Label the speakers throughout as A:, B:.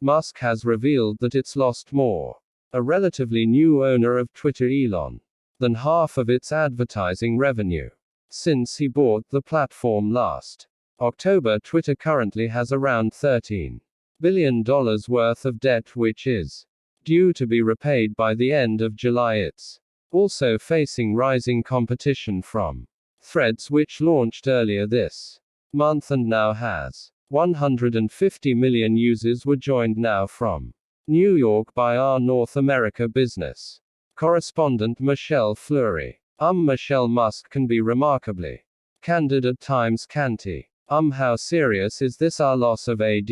A: Musk has revealed that it's lost more, a relatively new owner of Twitter Elon, than half of its advertising revenue since he bought the platform last October. Twitter currently has around $13 billion worth of debt, which is due to be repaid by the end of July. It's also facing rising competition from Threads, which launched earlier this month and now has 150 million users. Were joined now from New York by our North America business correspondent Michelle Fleury. Michelle, Musk can be remarkably candid at times, can't he? How serious is this, our loss of ad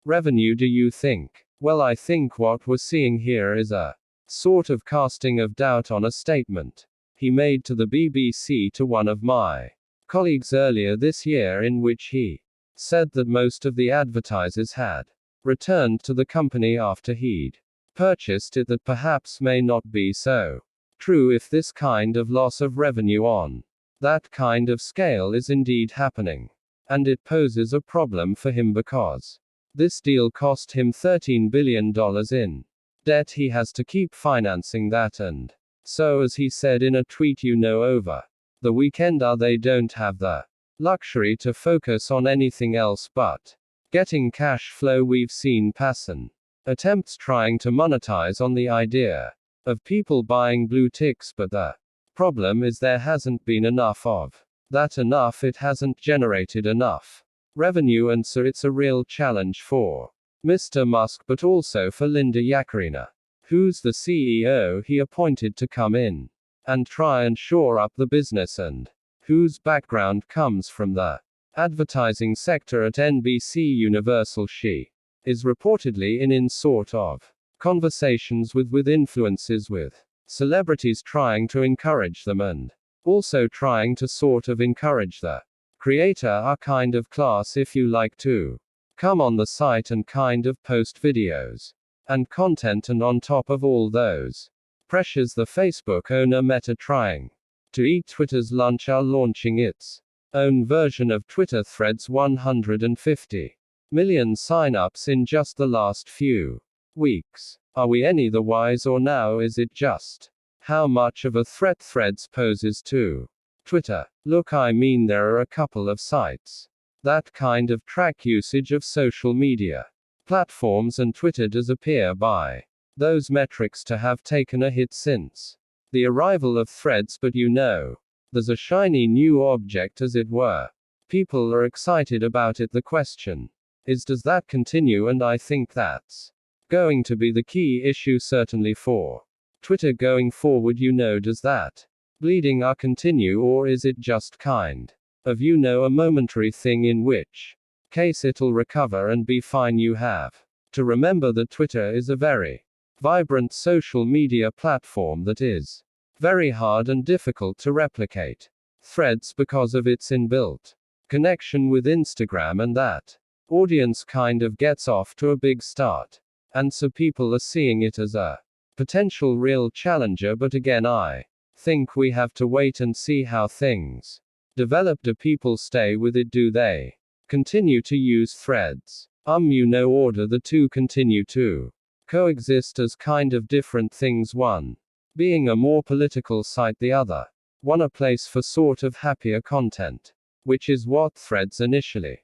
A: revenue, do you think? Well, I think what we're seeing here is a sort of casting of doubt on a statement he made to the BBC to one of my colleagues earlier this year, in which he said that most of the advertisers had returned to the company after he'd purchased it. That perhaps may not be so true if this kind of loss of revenue on that kind of scale is indeed happening. And it poses a problem for him because this deal cost him $13 billion in debt. He has to keep financing that, and so, as he said in a tweet, over the weekend, they don't have the luxury to focus on anything else but getting cash flow. We've seen Passan attempts trying to monetize on the idea of people buying blue ticks, but the problem is there hasn't been enough of that. It hasn't generated enough revenue, and so it's a real challenge for Mr. Musk, but also for Linda Yaccarino, who's the CEO he appointed to come in and try and shore up the business, and whose background comes from the advertising sector at NBC Universal. She is reportedly in sort of conversations with influencers, with celebrities, trying to encourage them, and also trying to sort of encourage the creator, a kind of class, if you like, to come on the site and kind of post videos and content. And on top of all those pressures, the Facebook owner Meta, trying to eat Twitter's lunch, are launching its own version of Twitter Threads. 150 million signups in just the last few weeks. Are we any the wiser, or now is it just how much of a threat Threads poses to Twitter? Look, I mean, there are a couple of sites that kind of track usage of social media platforms, and Twitter does appear by those metrics to have taken a hit since the arrival of Threads. But there's a shiny new object, as it were. People are excited about it. The question is, does that continue? And I think that's going to be the key issue, certainly for Twitter going forward. Does that bleeding continue, or is it just kind of a momentary thing, in which case it'll recover and be fine? You have to remember that Twitter is a very vibrant social media platform that is very hard and difficult to replicate Threads because of its inbuilt connection with Instagram, and that audience kind of gets off to a big start. And so people are seeing it as a potential real challenger. But again, I think we have to wait and see how things develop. Do people stay with it? Do they continue to use Threads? Or do the two continue to coexist as kind of different things, one being a more political site, the other one a place for sort of happier content, which is what Threads initially